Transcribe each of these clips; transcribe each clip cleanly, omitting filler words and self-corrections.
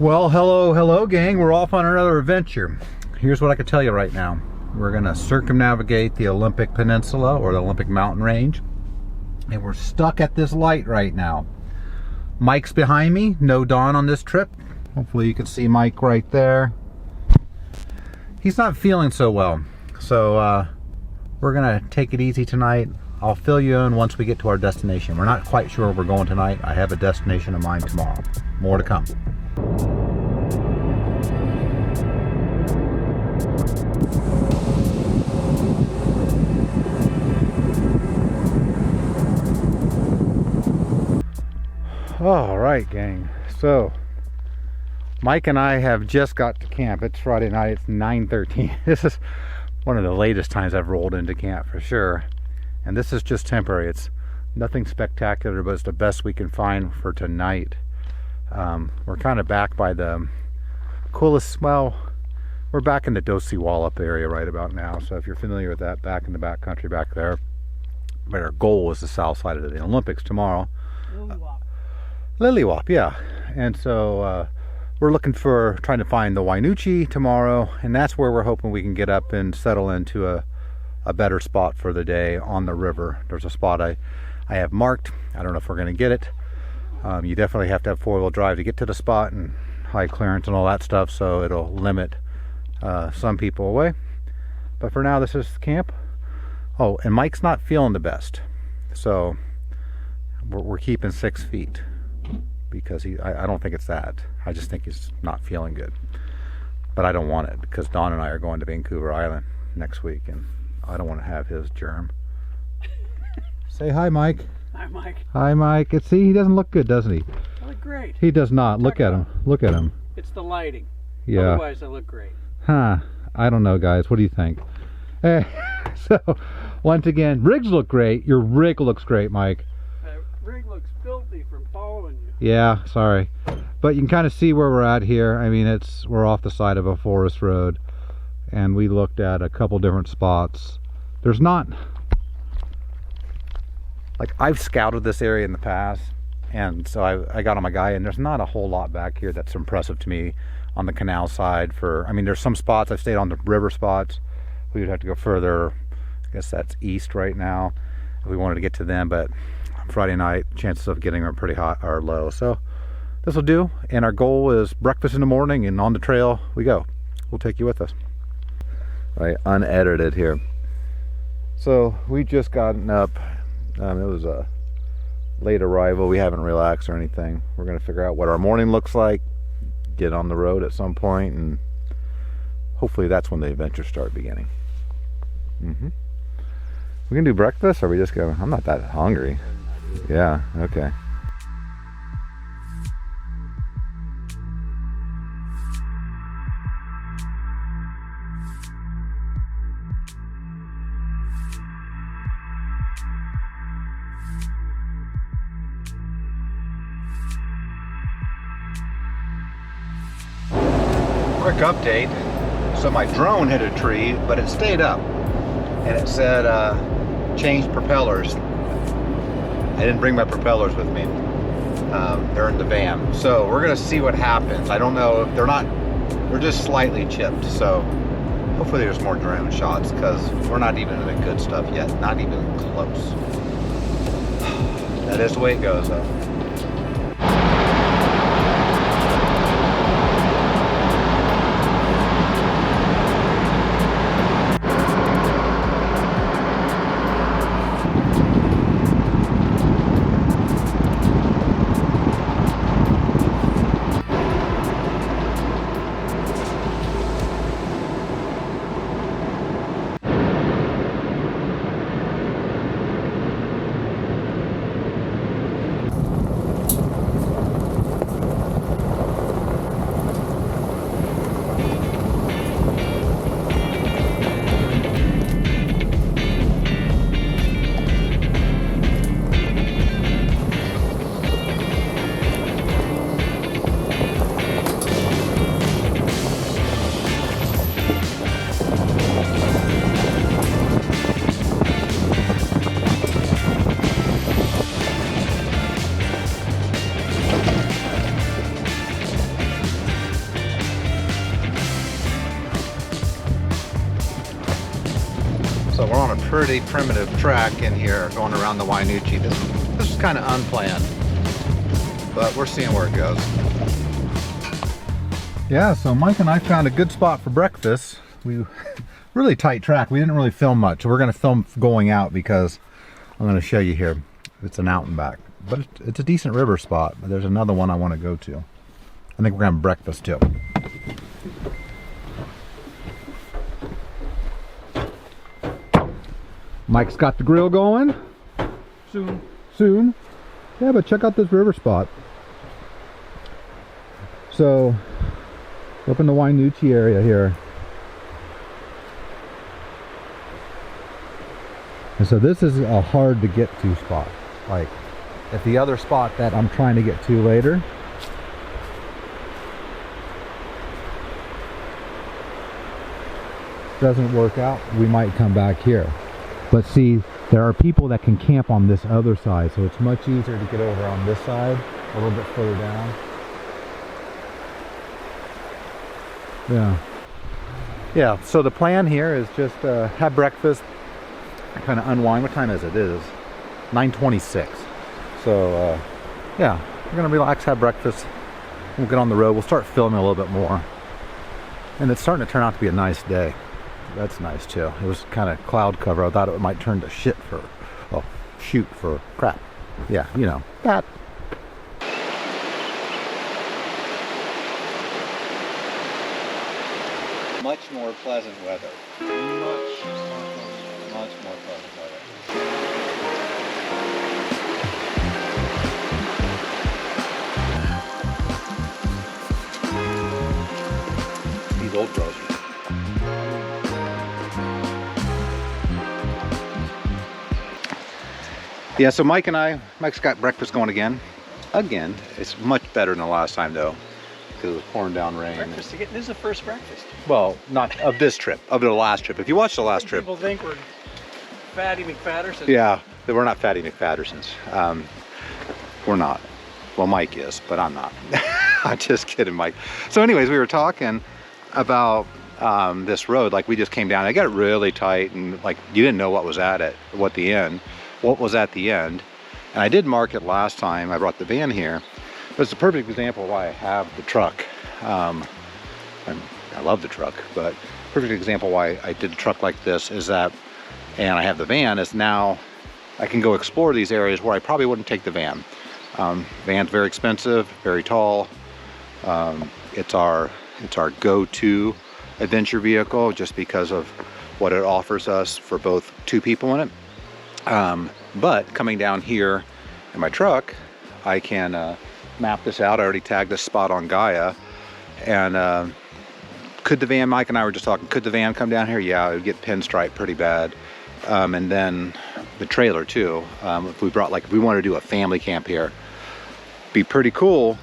Well, hello gang. We're off on another adventure. Here's what I can tell you right now. We're gonna circumnavigate the Olympic Peninsula or the Olympic Mountain Range. And we're stuck at this light right now. Mike's behind me, no Don on this trip. Hopefully you can see Mike right there. He's not feeling so well. So we're gonna take it easy tonight. I'll fill you in once we get to our destination. We're not quite sure where we're going tonight. I have a destination in mind tomorrow. More to come. All right, gang. So Mike and I have just got to camp. It's Friday night. It's 9:13. This is one of the latest times I've rolled into camp for sure. And this is just temporary. It's nothing spectacular, but it's the best we can find for tonight. We're kind of back by the coolest, well, we're back in the Dosey-Wallop area right about now. So if you're familiar with that, back in the back country back there. But our goal is the south side of the Olympics tomorrow. Lily-Wop, yeah. And so we're looking for, trying to find the Wynoochee tomorrow, and that's where we're hoping we can get up and settle into a better spot for the day on the river. There's a spot I have marked. I don't know if we're going to get it. You definitely have to have four-wheel drive to get to the spot and high clearance and all that stuff, so it'll limit some people away. But for now, this is camp. Oh, and Mike's not feeling the best, so we're keeping 6 feet. Because I don't think it's that. I just think he's not feeling good. But I don't want it because Don and I are going to Vancouver Island next week and I don't want to have his germ. Say hi, Mike. Hi, Mike. Hi, Mike. See, he doesn't look good, doesn't he? I look great. He does not. Look at him. Look at him. It's the lighting. Yeah. Otherwise, I look great. Huh. I don't know, guys. What do you think? So, once again, rigs look great. Your rig looks great, Mike. Rig looks filthy from following you. Yeah, sorry. But you can kind of see where we're at here. I mean, we're off the side of a forest road. And we looked at a couple different spots. There's not... Like, I've scouted this area in the past. And so I got on my guy, and there's not a whole lot back here that's impressive to me on the canal side. I mean, there's some spots. I've stayed on the river spots. We would have to go further. I guess that's east right now if we wanted to get to them. But Friday night, chances of getting them pretty hot are low. So this will do. And our goal is breakfast in the morning, and on the trail we go. We'll take you with us. All right, unedited here. So we just gotten up. It was a late arrival. We haven't relaxed or anything. We're going to figure out what our morning looks like, get on the road at some point, and hopefully that's when the adventures start beginning. We can do breakfast, or are we just going? I'm not that hungry. Yeah, okay. Quick update. So my drone hit a tree, but it stayed up. And it said, change propellers. I didn't bring my propellers with me. They're in the van. So we're gonna see what happens. I don't know if they're just slightly chipped. So hopefully there's more drone shots because we're not even in the good stuff yet. Not even close. That is the way it goes though. pretty primitive track in here going around the Wynoochee. This is kind of unplanned, but we're seeing where it goes. Yeah, so Mike and I found a good spot for breakfast. We really tight track. We didn't really film much. We're going to film going out because I'm going to show you here. It's an out and back, but it's a decent river spot. But there's another one I want to go to. I think we're going to have breakfast too. Mike's got the grill going. Soon. Yeah, but check out this river spot. So, up in the Wynoochee area here. And so this is a hard to get to spot. Like, if the other spot that I'm trying to get to later doesn't work out, we might come back here. But see, there are people that can camp on this other side, so it's much easier to get over on this side, a little bit further down. Yeah, so the plan here is just have breakfast, kind of unwind. What time is it? It is 9:26. So, yeah, we're going to relax, have breakfast. We'll get on the road. We'll start filming a little bit more. And it's starting to turn out to be a nice day. That's nice too. It was kind of cloud cover. I thought it might turn to shoot for crap. Yeah, you know, that. Much more pleasant weather. Much more pleasant weather. These old groceries. Yeah, so Mike's got breakfast going again. It's much better than the last time though, because it was pouring down rain. Breakfast again? This is the first breakfast. Well, not of this trip, of the last trip. If you watch the last trip. People think we're Fatty McFattersons. Yeah, we're not Fatty McFattersons. We're not. Well, Mike is, but I'm not. I'm just kidding, Mike. So anyways, we were talking about this road. Like, we just came down. I got it really tight, and like, you didn't know what was at the end. And I did mark it last time I brought the van here. But it's a perfect example of why I have the truck. I love the truck, but perfect example why I did a truck like this is that, and I have the van, is now I can go explore these areas where I probably wouldn't take the van. Van's very expensive, very tall. It's our go-to adventure vehicle just because of what it offers us for both two people in it. But coming down here in my truck, I can map this out. I already tagged this spot on Gaia. And could the van, Mike and I were just talking, could the van come down here? Yeah, it would get pinstriped pretty bad. And then the trailer too. If we wanted to do a family camp here, be pretty cool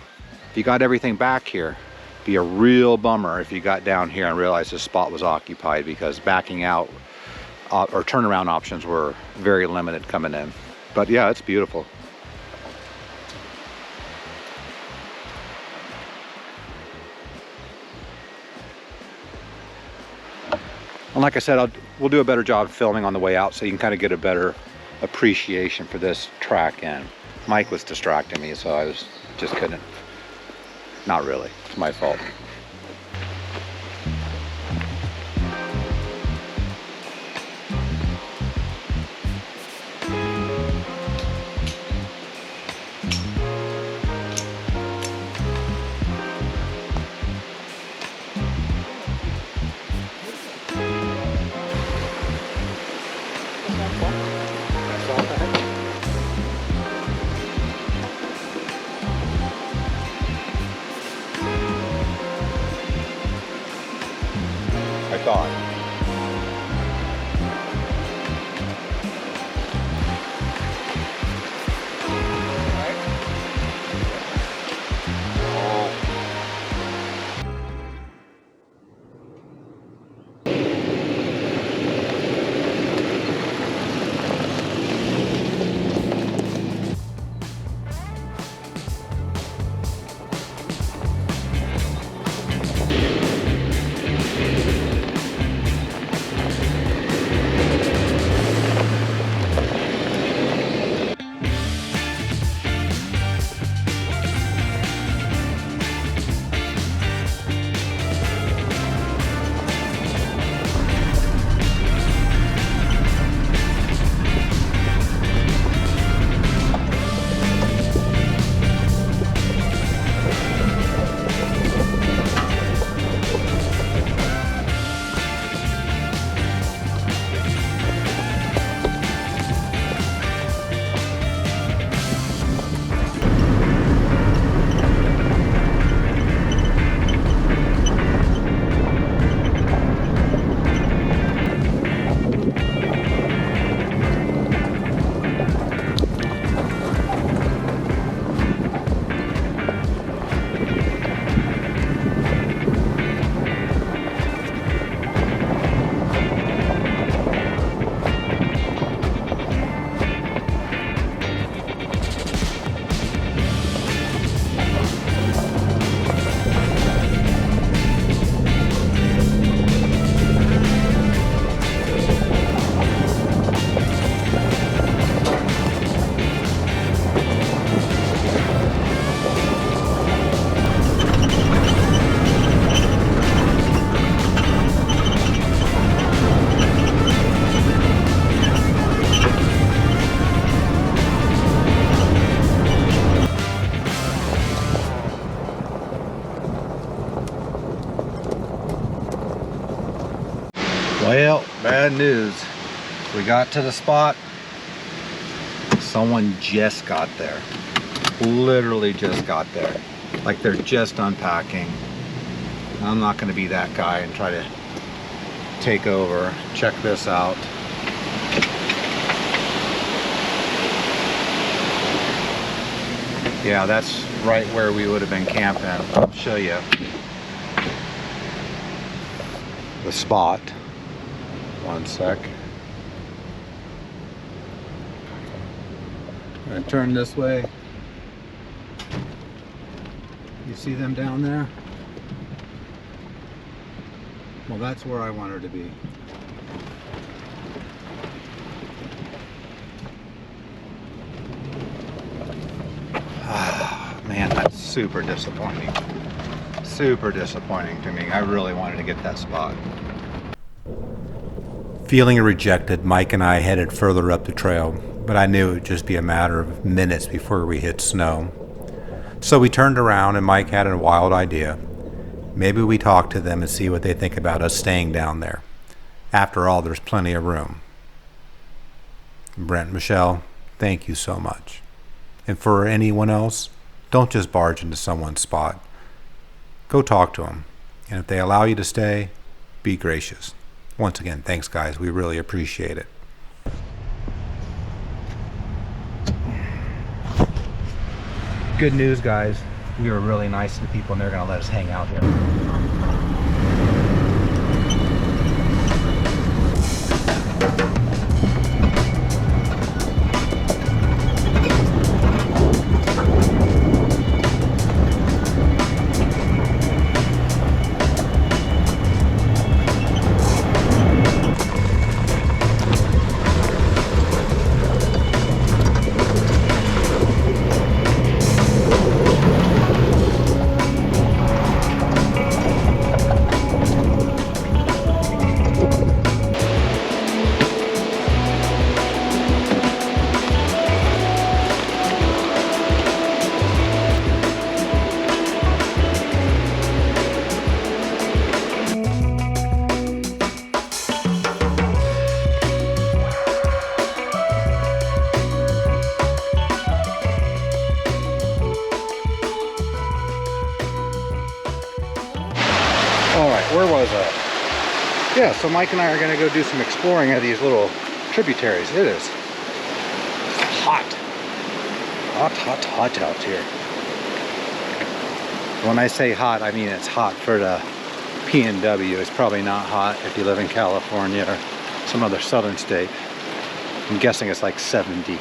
if you got everything back here. Be a real bummer if you got down here and realized this spot was occupied, because backing out or turnaround options were very limited coming in. But yeah, it's beautiful. And like I said, we'll do a better job of filming on the way out so you can kind of get a better appreciation for this track in. Mike was distracting me, so I just couldn't. Not really, it's my fault. Bad news. We got to the spot. Someone just got there. Literally just got there. Like they're just unpacking. I'm not going to be that guy and try to take over. Check this out. Yeah, that's right where we would have been camping. I'll show you the spot. One sec. I'm gonna turn this way. You see them down there? Well, that's where I want her to be. Man, that's super disappointing. Super disappointing to me. I really wanted to get that spot. Feeling rejected, Mike and I headed further up the trail, but I knew it would just be a matter of minutes before we hit snow. So we turned around and Mike had a wild idea. Maybe we talk to them and see what they think about us staying down there. After all, there's plenty of room. Brent, Michelle, thank you so much. And for anyone else, don't just barge into someone's spot. Go talk to them. And if they allow you to stay, be gracious. Once again, thanks guys. We really appreciate it. Good news, guys. We were really nice to the people and they're going to let us hang out here. Where was I? Yeah, so Mike and I are going to go do some exploring of these little tributaries. It is hot. Hot out here. When I say hot, I mean it's hot for the PNW. It's probably not hot if you live in California or some other southern state. I'm guessing it's like 70,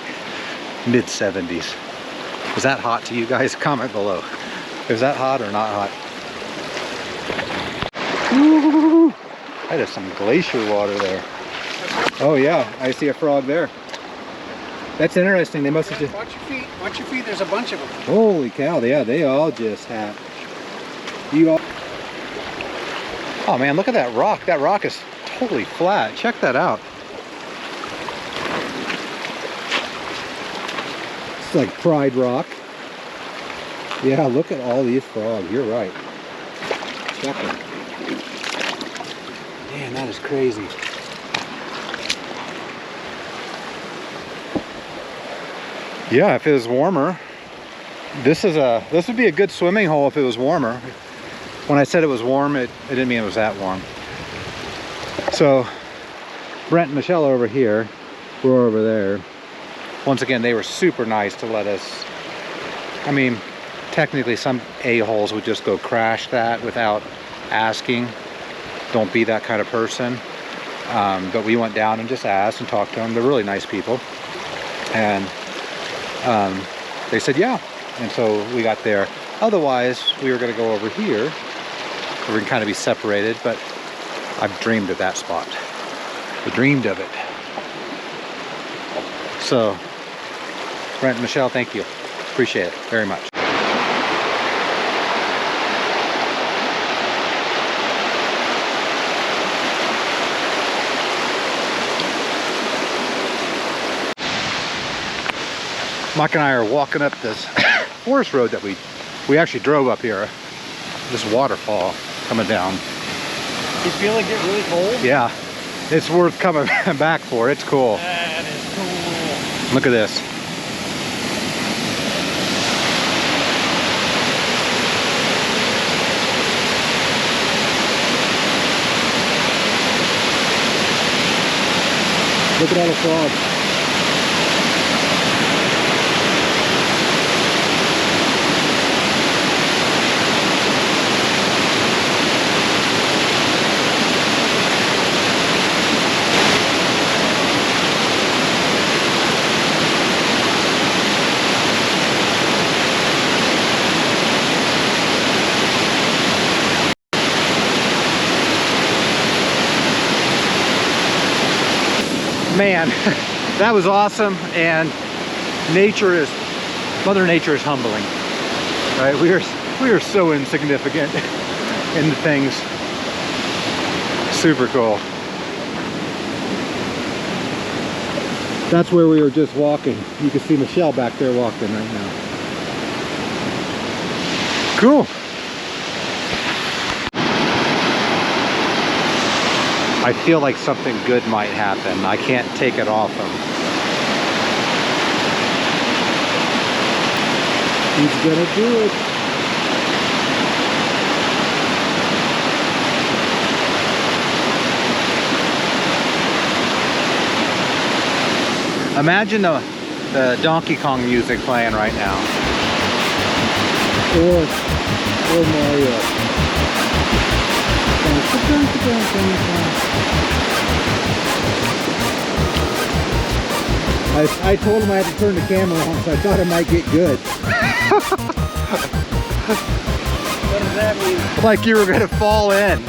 mid 70s. Is that hot to you guys? Comment below. Is that hot or not hot? Ooh, that is some glacier water there. Oh yeah, I see a frog there. That's interesting. They must have just... Watch your feet. Watch your feet. There's a bunch of them. Holy cow, yeah, they all just hatched. You all... Oh man, look at that rock. That rock is totally flat. Check that out. It's like Pride Rock. Yeah, look at all these frogs. You're right. Check them. Man, that is crazy. Yeah, if it was warmer, this would be a good swimming hole if it was warmer. When I said it was warm, it didn't mean it was that warm. So Brent and Michelle are over here, we're over there. Once again, they were super nice to let us. I mean, technically some a-holes would just go crash that without asking. Don't be that kind of person. But we went down and just asked and talked to them. They're really nice people. And they said yeah. And so we got there. Otherwise, we were going to go over here. We're going to kind of be separated, but I've dreamed of that spot. I dreamed of it. So, Brent and Michelle, thank you. Appreciate it very much. Mike and I are walking up this forest road that we actually drove up here. This waterfall coming down. You feel it get really cold? Yeah. it's worth coming back for. It's cool. That is cool. Look at this. Look at all the frogs. Man, that was awesome, and Mother Nature is humbling, right? We are so insignificant in the things. Super cool. That's where we were just walking. You can see Michelle back there walking right now. Cool. I feel like something good might happen. I can't take it off him. He's gonna do it. Imagine the Donkey Kong music playing right now. Or Mario. I told him I had to turn the camera on, so I thought it might get good. What does that mean? Like you were gonna fall in.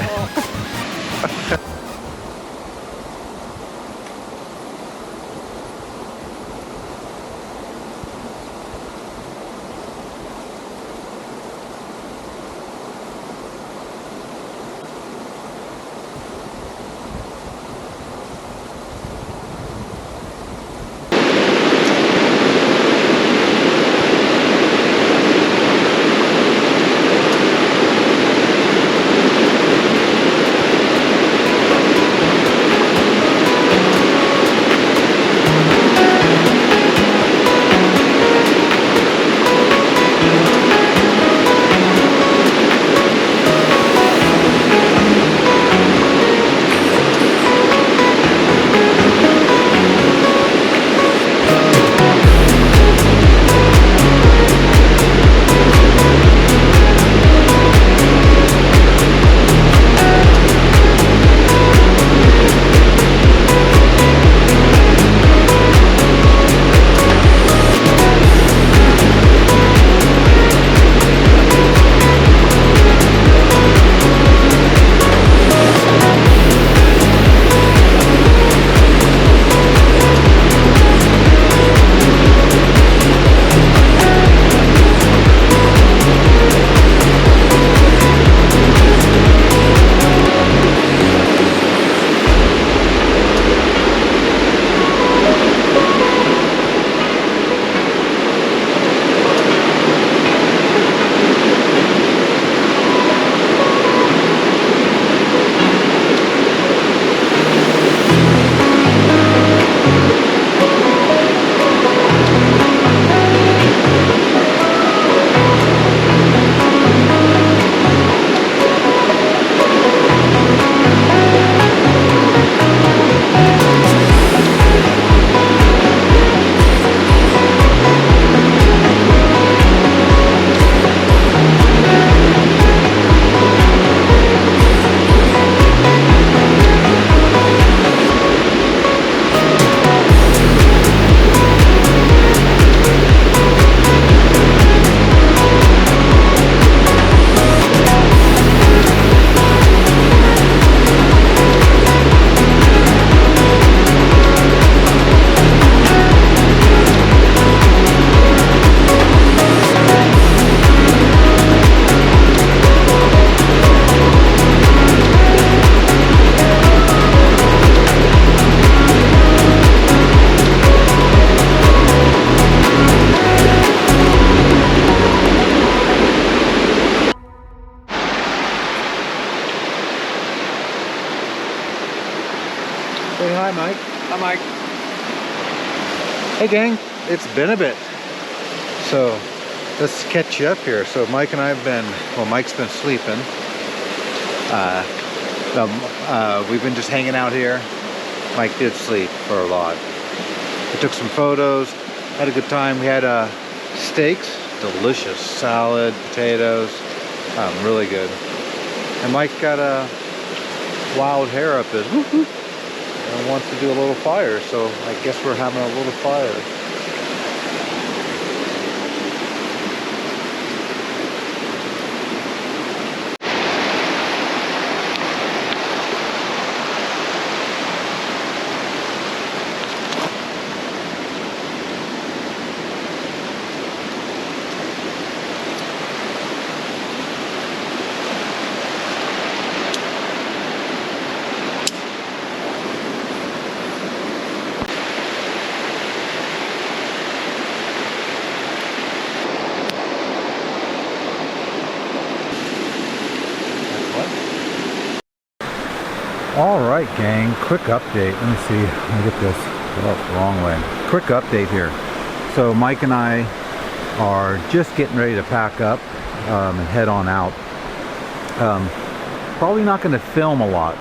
Mike. Hey gang, it's been a bit. So let's catch you up here. So Mike and I have been, well, Mike's been sleeping. We've been just hanging out here. Mike did sleep for a lot. We took some photos, had a good time. We had steaks, delicious, salad, potatoes, really good. And Mike got a wild hair up his whoop whoop and wants to do a little fire, so I guess we're having a little fire. All right, gang, quick update. Let me see, let me get this, oh, wrong way. Quick update here. So Mike and I are just getting ready to pack up and head on out. Probably not going to film a lot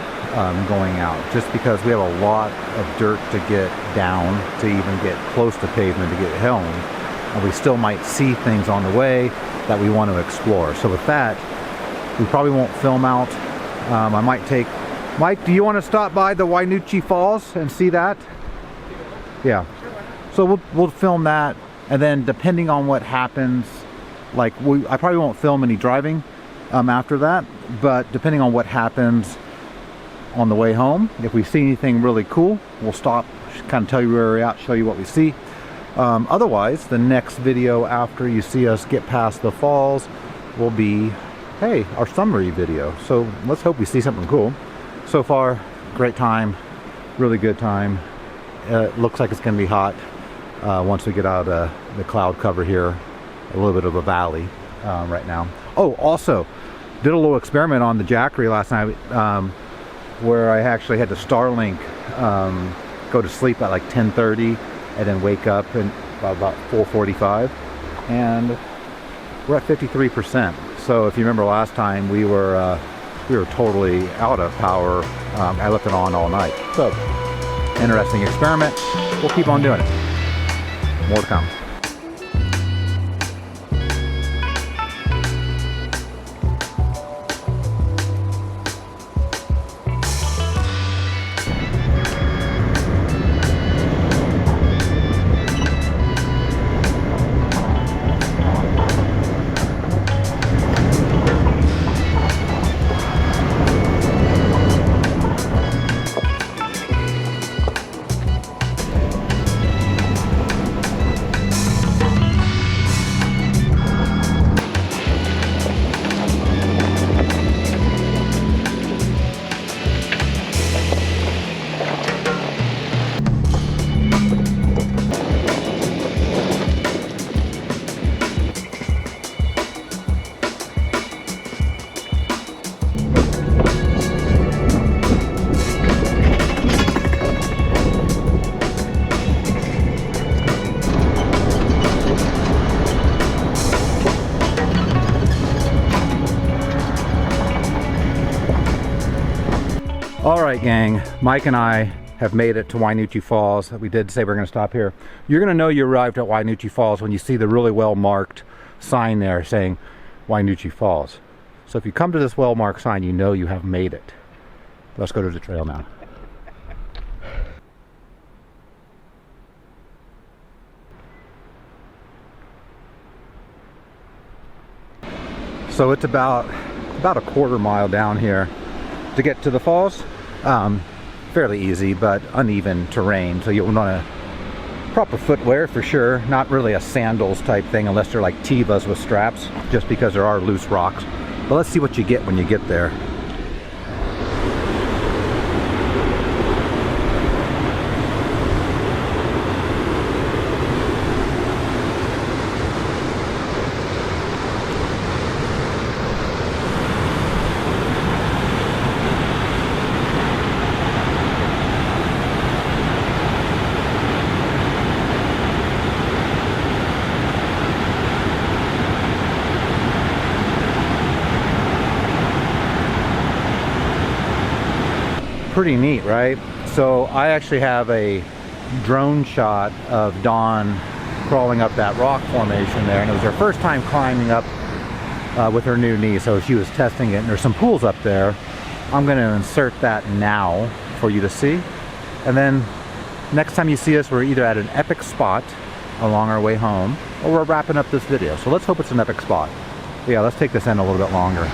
going out, just because we have a lot of dirt to get down to even get close to pavement to get home. And we still might see things on the way that we want to explore. So with that, we probably won't film out. I might take, Mike, do you want to stop by the Wynoochee Falls and see that? Yeah. So we'll film that, and then depending on what happens, like I probably won't film any driving after that, but depending on what happens on the way home, if we see anything really cool, we'll stop, kind of tell you where we're at, show you what we see. Otherwise, the next video after you see us get past the falls will be, hey, our summary video. So let's hope we see something cool. So far, great time, really good time. It looks like it's going to be hot once we get out of the cloud cover here. A little bit of a valley right now. Oh, also, did a little experiment on the Jackery last night where I actually had the Starlink go to sleep at like 10:30 and then wake up in about 4:45, and we're at 53%. So if you remember last time, we were totally out of power. I left it on all night. So, interesting experiment. We'll keep on doing it. More to come. All right, gang, Mike and I have made it to Wynoochee Falls. We did say we're going to stop here. You're going to know you arrived at Wynoochee Falls when you see the really well marked sign there saying Wynoochee Falls. So if you come to this well marked sign, you know you have made it. Let's go to the trail now. So it's about a quarter mile down here to get to the falls. Fairly easy, but uneven terrain, so you'll want a proper footwear for sure. Not really a sandals type thing unless they're like Tevas with straps, just because there are loose rocks. But let's see what you get when you get there. pretty neat, right? So I actually have a drone shot of Dawn crawling up that rock formation there, and it was her first time climbing up with her new knee, so she was testing it, and there's some pools up there. I'm going to insert that now for you to see, and then next time you see us, we're either at an epic spot along our way home, or we're wrapping up this video. So let's hope it's an epic spot. Yeah, let's take this in a little bit longer.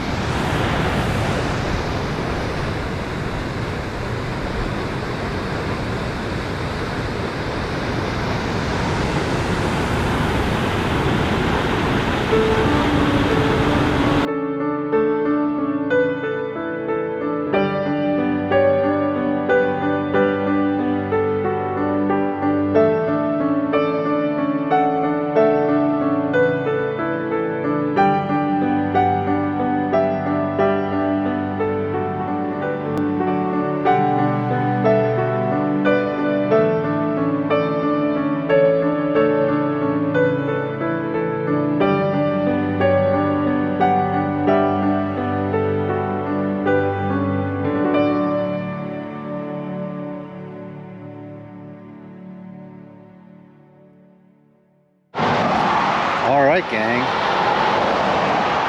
All right, gang.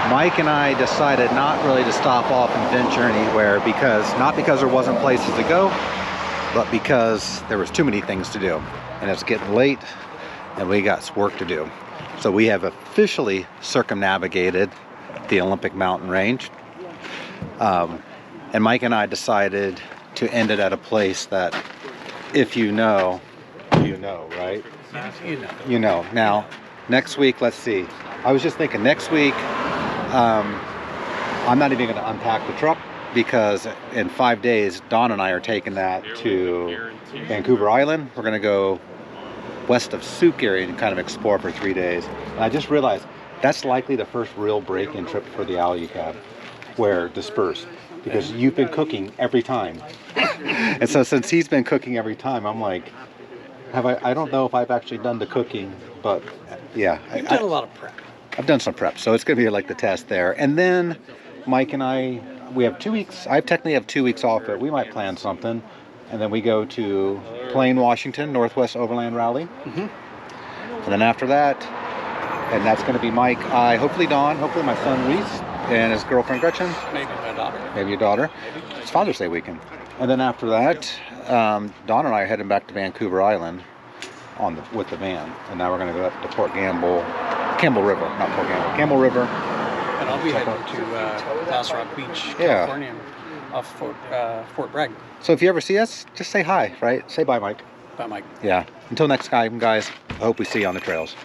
Mike and I decided not really to stop off and venture anywhere not because there wasn't places to go, but because there was too many things to do. And it's getting late and we got work to do. So we have officially circumnavigated the Olympic mountain range. And Mike and I decided to end it at a place that if you know, you know, right? You know. You know. Now, next week, let's see. I was just thinking next week, I'm not even going to unpack the truck because in 5 days, Dawn and I are taking that to Vancouver Island. We're going to go west of Souk area and kind of explore for 3 days. And I just realized that's likely the first real break-in trip for the Alu-Cab, where dispersed, because you've been cooking every time. And so since he's been cooking every time, I'm like, I don't know if I've actually done the cooking, but yeah. You've done a lot of prep. I've done some prep, so it's going to be like the test there. And then Mike and I, we have 2 weeks. I technically have 2 weeks off, but we might plan something. And then we go to Plain, Washington, Northwest Overland Rally. And then after that, and that's going to be Mike, I, hopefully Dawn, hopefully my son Reese, and his girlfriend Gretchen. Maybe my daughter. Maybe your daughter. It's Father's Day weekend. And then after that, Dawn and I are heading back to Vancouver Island with the van. And now we're going to go up to Campbell River, not Port Gamble, Campbell River. And I'll be heading to Glass Rock Beach, California, off Fort Bragg. So if you ever see us, just say hi, right? Say bye, Mike. Bye, Mike. Yeah. Until next time, guys, I hope we see you on the trails.